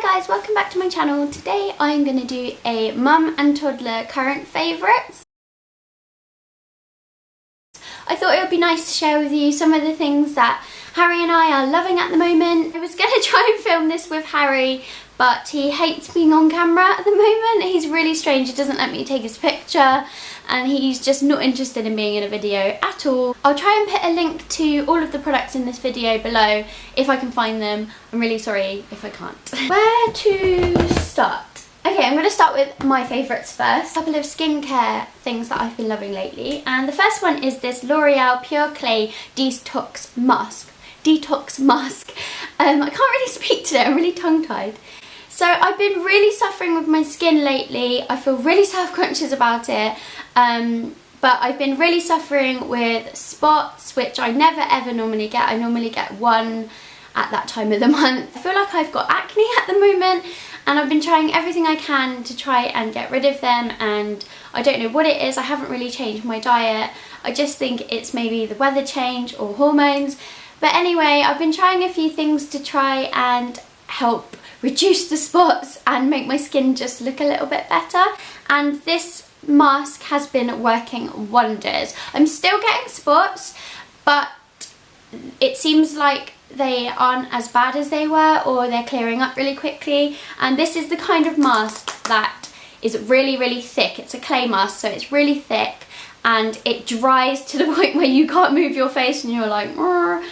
Hi guys, welcome back to my channel. Today I'm going to do a Mum and Toddler current favourites. I thought it would be nice to share with you some of the things that Harry and I are loving at the moment. I was going to try and film this with Harry, but he hates being on camera at the moment. He's really strange, he doesn't let me take his picture and he's just not interested in being in a video at all. I'll try and put a link to all of the products in this video below if I can find them. I'm really sorry if I can't. Where to start? Okay, I'm going to start with my favourites first. A couple of skincare things that I've been loving lately. And the first one is this L'Oreal Pure Clay Detox Mask. I can't really speak today, I'm really tongue-tied. So I've been really suffering with my skin lately. I feel really self-conscious about it. But I've been really suffering with spots, which I never ever normally get. I normally get one at that time of the month. I feel like I've got acne at the moment and I've been trying everything I can to try and get rid of them, and I don't know what it is. I haven't really changed my diet. I just think it's maybe the weather change or hormones. But anyway, I've been trying a few things to try and help reduce the spots and make my skin just look a little bit better, and this mask has been working wonders. I'm still getting spots, but it seems like they aren't as bad as they were, or they're clearing up really quickly. And this is the kind of mask that is really thick. It's a clay mask, so it's really thick and it dries to the point where you can't move your face and you're like, "Rrr."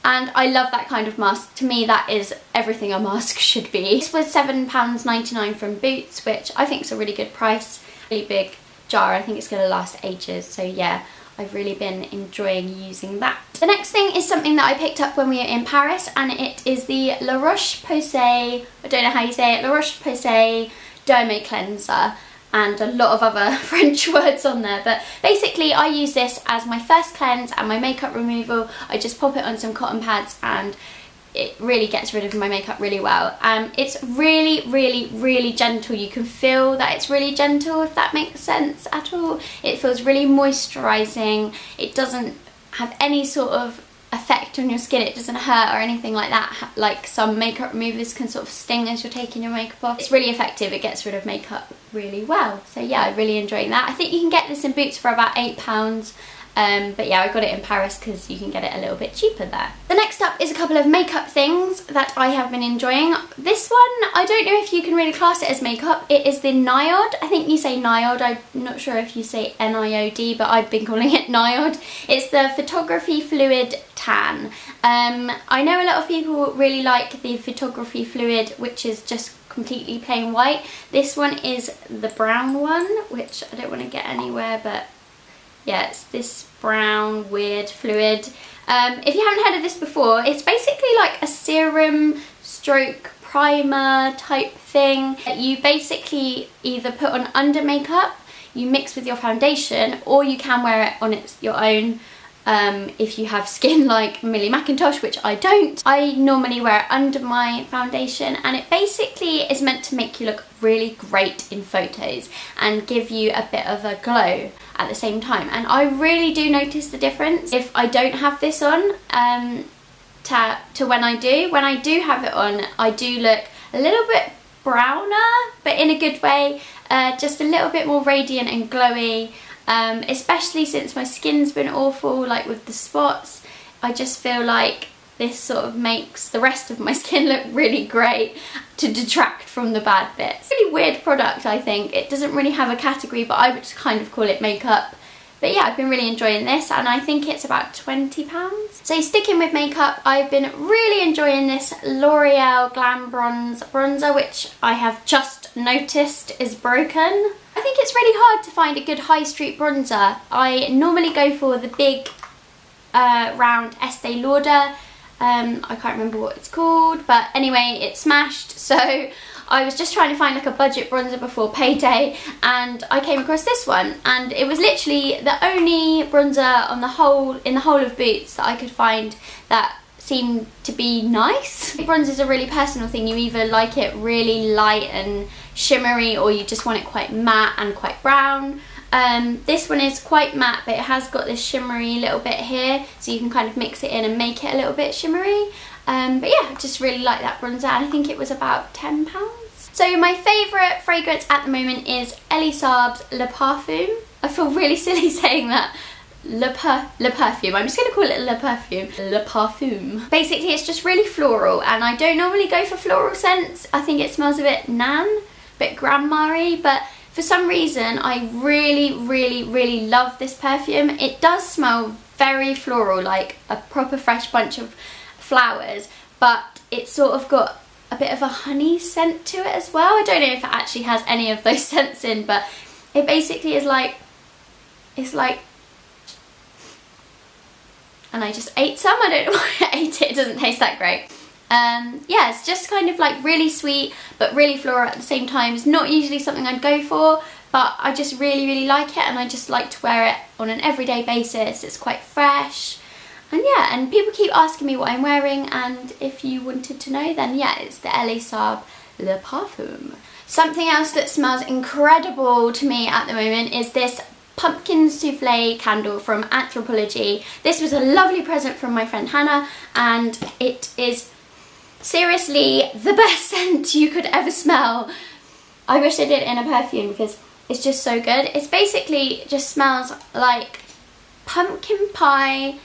And I love that kind of mask. To me, that is everything a mask should be. This was £7.99 from Boots, which I think is a really good price. Really big jar. I think it's going to last ages. So yeah, I've really been enjoying using that. The next thing is something that I picked up when we were in Paris, and it is the La Roche-Posay, I don't know how you say it, La Roche-Posay Dermo Cleanser, and a lot of other French words on there. But basically I use this as my first cleanse and my makeup removal. I just pop it on some cotton pads and it really gets rid of my makeup really well. It's really gentle. You can feel that it's really gentle, if that makes sense at all. It feels really moisturising. It doesn't have any sort of effect on your skin. It doesn't hurt or anything like that, like some makeup removers can sort of sting as you're taking your makeup off. It's really effective. It gets rid of makeup really well. So yeah, I'm really enjoying that. I think you can get this in Boots for about £8. But yeah, I got it in Paris because you can get it a little bit cheaper there. The next up is a couple of makeup things that I have been enjoying. This one, I don't know if you can really class it as makeup. It is the Niod. I think you say Niod. I'm not sure if you say N-I-O-D, but I've been calling it Niod. It's the Photography Fluid Tan. I know a lot of people really like the Photography Fluid, which is just completely plain white. This one is the brown one, which I don't want to get anywhere, but yeah, it's this brown weird fluid. If you haven't heard of this before, it's basically like a serum stroke primer type thing that you basically either put on under makeup, you mix with your foundation, or you can wear it on your own if you have skin like Millie McIntosh, which I don't. I normally wear it under my foundation, and it basically is meant to make you look really great in photos and give you a bit of a glow at the same time. And I really do notice the difference if I don't have this on to when I do. When I do have it on, I do look a little bit browner, but in a good way, just a little bit more radiant and glowy. Especially since my skin's been awful, like with the spots. I just feel like this sort of makes the rest of my skin look really great to detract from the bad bits. Really weird product, I think. It doesn't really have a category, but I would just kind of call it makeup. But yeah, I've been really enjoying this, and I think it's about £20. So sticking with makeup, I've been really enjoying this L'Oreal Glam Bronze Bronzer, which I have just noticed is broken. I think it's really hard to find a good high street bronzer. I normally go for the big round Estee Lauder. I can't remember what it's called, but anyway, it smashed. So I was just trying to find like a budget bronzer before payday, and I came across this one, and it was literally the only bronzer on in the whole of Boots that I could find that seemed to be nice. Bronzer is a really personal thing. You either like it really light and shimmery, or you just want it quite matte and quite brown. This one is quite matte, but it has got this shimmery little bit here, so you can kind of mix it in and make it a little bit shimmery. But yeah, I just really like that bronzer, and I think it was about £10. So my favourite fragrance at the moment is Elie Saab's Le Parfum. I feel really silly saying that. Le Perfume. I'm just going to call it Le Perfume. Le Parfum. Basically, it's just really floral, and I don't normally go for floral scents. I think it smells a bit nan, a bit grandma-y, but for some reason, I really love this perfume. It does smell very floral, like a proper fresh bunch of flowers, but it's sort of got a bit of a honey scent to it as well. I don't know if it actually has any of those scents in, but it basically is like, it's like, and I just ate some. I don't know why I ate it. It doesn't taste that great. Yeah, it's just kind of like really sweet but really floral at the same time. It's not usually something I'd go for, but I just really like it, and I just like to wear it on an everyday basis. It's quite fresh. And yeah, and people keep asking me what I'm wearing, and if you wanted to know, then yeah, it's the Elie Saab Le Parfum. Something else that smells incredible to me at the moment is this pumpkin souffle candle from Anthropologie. This was a lovely present from my friend Hannah, and it is seriously the best scent you could ever smell. I wish I did it in a perfume because it's just so good. It's basically just smells like pumpkin pie,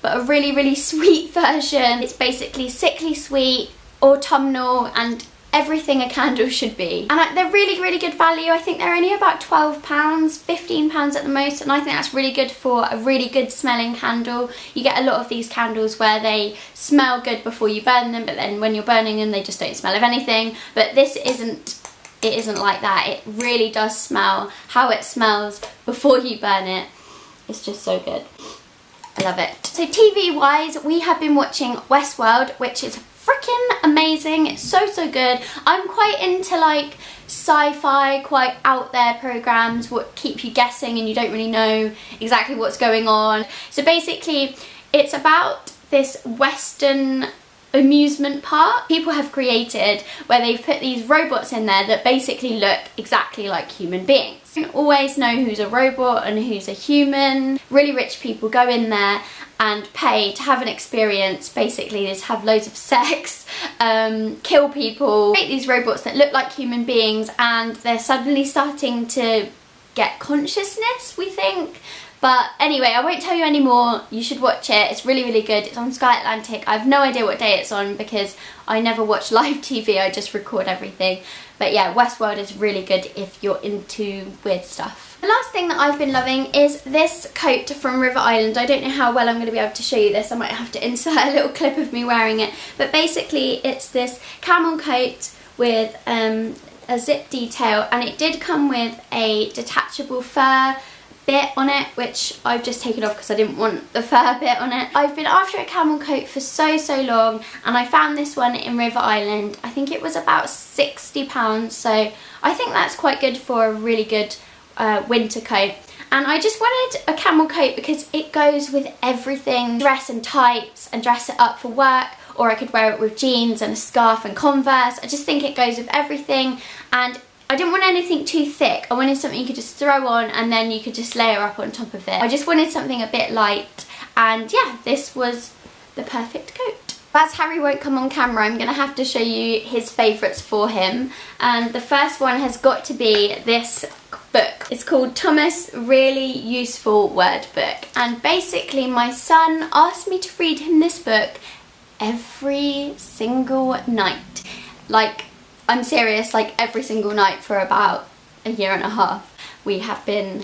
but a really sweet version. It's basically sickly sweet, autumnal, and everything a candle should be. And they're really good value. I think they're only about £12, £15 at the most, and I think that's really good for a really good smelling candle. You get a lot of these candles where they smell good before you burn them, but then when you're burning them they just don't smell of anything. But this isn't like that. It really does smell how it smells before you burn it. It's just so good. I love it. So TV wise, we have been watching Westworld, which is freaking amazing. It's so good. I'm quite into like sci-fi, quite out there programs what keep you guessing and you don't really know exactly what's going on. So basically it's about this Western amusement park people have created where they've put these robots in there that basically look exactly like human beings. You can always know who's a robot and who's a human. Really rich people go in there and pay to have an experience. Basically, just have loads of sex, kill people, create these robots that look like human beings, and they're suddenly starting to get consciousness, we think. But anyway, I won't tell you any more. You should watch it. It's really good. It's on Sky Atlantic. I have no idea what day it's on because I never watch live TV. I just record everything. But yeah, Westworld is really good if you're into weird stuff. The last thing that I've been loving is this coat from River Island. I don't know how well I'm going to be able to show you this. I might have to insert a little clip of me wearing it. But basically, it's this camel coat with a zip detail, and it did come with a detachable fur bit on it, which I've just taken off because I didn't want the fur bit on it. I've been after a camel coat for so long, and I found this one in River Island. I think it was about £60, so I think that's quite good for a really good winter coat. And I just wanted a camel coat because it goes with everything. Dress and tights, and dress it up for work, or I could wear it with jeans and a scarf and Converse. I just think it goes with everything, and I didn't want anything too thick. I wanted something you could just throw on and then you could just layer up on top of it. I just wanted something a bit light, and yeah, this was the perfect coat. As Harry won't come on camera, I'm going to have to show you his favourites for him. And the first one has got to be this book. It's called Thomas' Really Useful Word Book. And basically my son asked me to read him this book every single night. Like, I'm serious, like every single night for about a year and a half we have been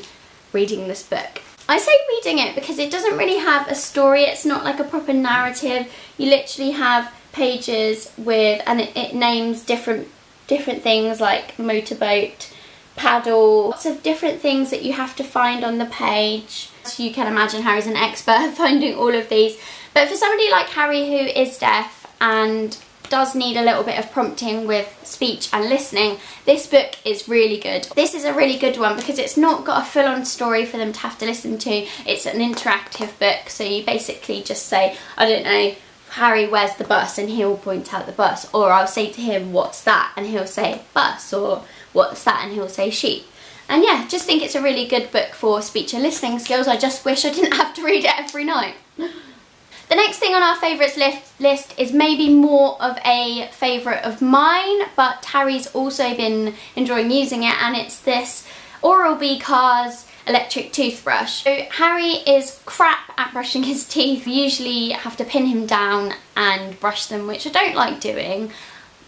reading this book. I say reading it because it doesn't really have a story. It's not like a proper narrative. You literally have pages with, and it names different things like motorboat, paddle, lots of different things that you have to find on the page. So you can imagine Harry's an expert at finding all of these. But for somebody like Harry who is deaf and does need a little bit of prompting with speech and listening, this book is really good. This is a really good one because it's not got a full-on story for them to have to listen to. It's an interactive book, so you basically just say, I don't know, Harry, where's the bus? And he'll point out the bus. Or I'll say to him, what's that? And he'll say bus. Or what's that? And he'll say sheep. And yeah, just think it's a really good book for speech and listening skills. I just wish I didn't have to read it every night. The next thing on our favourites list is maybe more of a favourite of mine, but Harry's also been enjoying using it, and it's this Oral-B Cars electric toothbrush. So Harry is crap at brushing his teeth. We usually have to pin him down and brush them, which I don't like doing,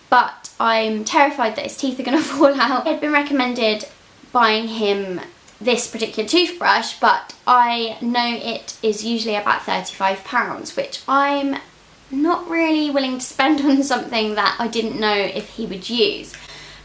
but I'm terrified that his teeth are going to fall out. I'd been recommended buying him this particular toothbrush, but I know it is usually about £35, which I'm not really willing to spend on something that I didn't know if he would use.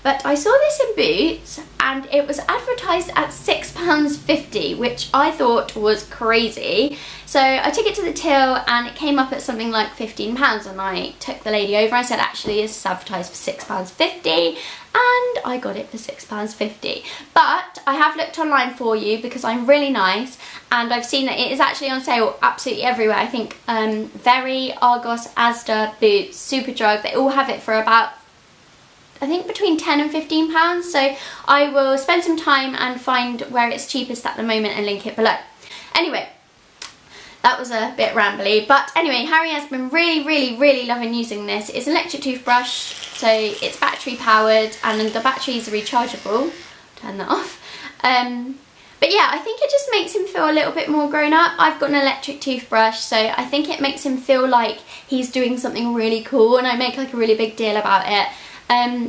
But I saw this in Boots and it was advertised at £6.50, which I thought was crazy. So I took it to the till and it came up at something like £15, and I took the lady over. I said, actually, this is advertised for £6.50, and I got it for £6.50. But I have looked online for you because I'm really nice, and I've seen that it is actually on sale absolutely everywhere. I think Very, Argos, Asda, Boots, Superdrug, they all have it for about, I think, between £10 and £15. So I will spend some time and find where it's cheapest at the moment and link it below. Anyway, that was a bit rambly, but anyway, Harry has been really loving using this. It's an electric toothbrush, so it's battery powered and the batteries are rechargeable. Turn that off. But yeah, I think it just makes him feel a little bit more grown up. I've got an electric toothbrush, so I think it makes him feel like he's doing something really cool, and I make like a really big deal about it.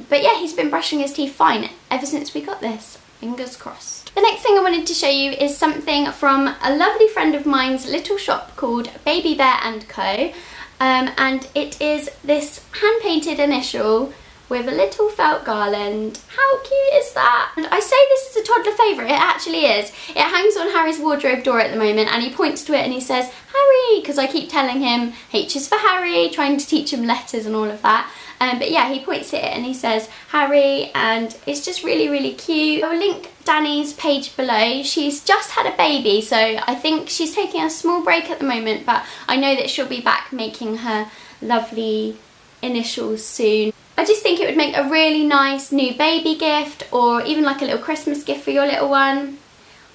But yeah, he's been brushing his teeth fine ever since we got this. Fingers crossed. The next thing I wanted to show you is something from a lovely friend of mine's little shop called Baby Bear & Co. And it is this hand-painted initial with a little felt garland. How cute is that? And I say this is a toddler favourite, it actually is. It hangs on Harry's wardrobe door at the moment, and he points to it and he says, Harry, because I keep telling him H is for Harry, trying to teach him letters and all of that. But yeah, he points at it and he says Harry, and it's just really cute. I will link Danny's page below. She's just had a baby, so I think she's taking a small break at the moment, but I know that she'll be back making her lovely initials soon. I just think it would make a really nice new baby gift, or even like a little Christmas gift for your little one.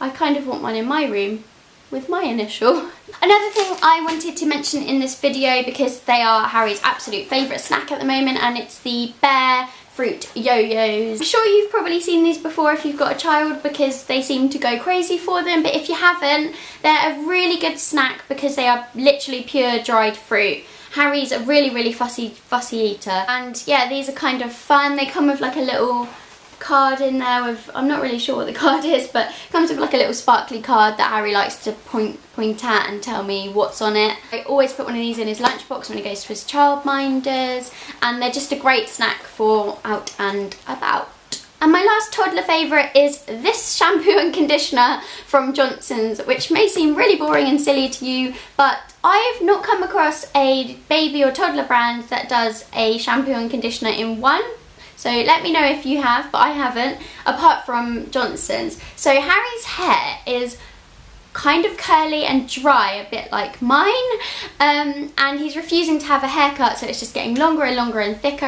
I kind of want one in my room with my initial. Another thing I wanted to mention in this video, because they are Harry's absolute favourite snack at the moment, and it's the Bear Fruit Yo-Yos. I'm sure you've probably seen these before if you've got a child, because they seem to go crazy for them, but if you haven't, they're a really good snack because they are literally pure dried fruit. Harry's a really fussy eater, and yeah, these are kind of fun. They come with like a little card in there with, I'm not really sure what the card is, but it comes with like a little sparkly card that Harry likes to point at and tell me what's on it. I always put one of these in his lunchbox when he goes to his childminders, and they're just a great snack for out and about. And my last toddler favourite is this shampoo and conditioner from Johnson's, which may seem really boring and silly to you, but I've not come across a baby or toddler brand that does a shampoo and conditioner in one. So let me know if you have, but I haven't, apart from Johnson's. So Harry's hair is kind of curly and dry, a bit like mine, and he's refusing to have a haircut, so it's just getting longer and longer and thicker,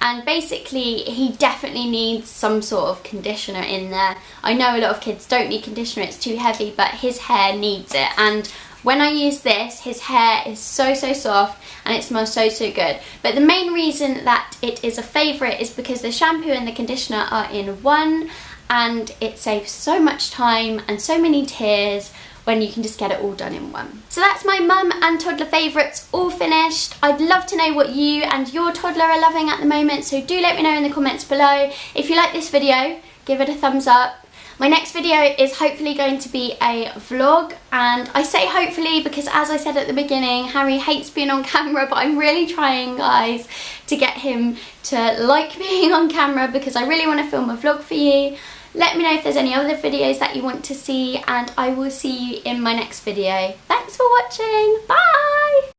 and basically he definitely needs some sort of conditioner in there. I know a lot of kids don't need conditioner, it's too heavy, but his hair needs it, and when I use this, his hair is so soft and it smells so good. But the main reason that it is a favourite is because the shampoo and the conditioner are in one, and it saves so much time and so many tears when you can just get it all done in one. So that's my mum and toddler favourites all finished. I'd love to know what you and your toddler are loving at the moment, so do let me know in the comments below. If you like this video, give it a thumbs up. My next video is hopefully going to be a vlog, and I say hopefully because, as I said at the beginning, Harry hates being on camera, but I'm really trying, guys, to get him to like being on camera because I really want to film a vlog for you. Let me know if there's any other videos that you want to see, and I will see you in my next video. Thanks for watching. Bye!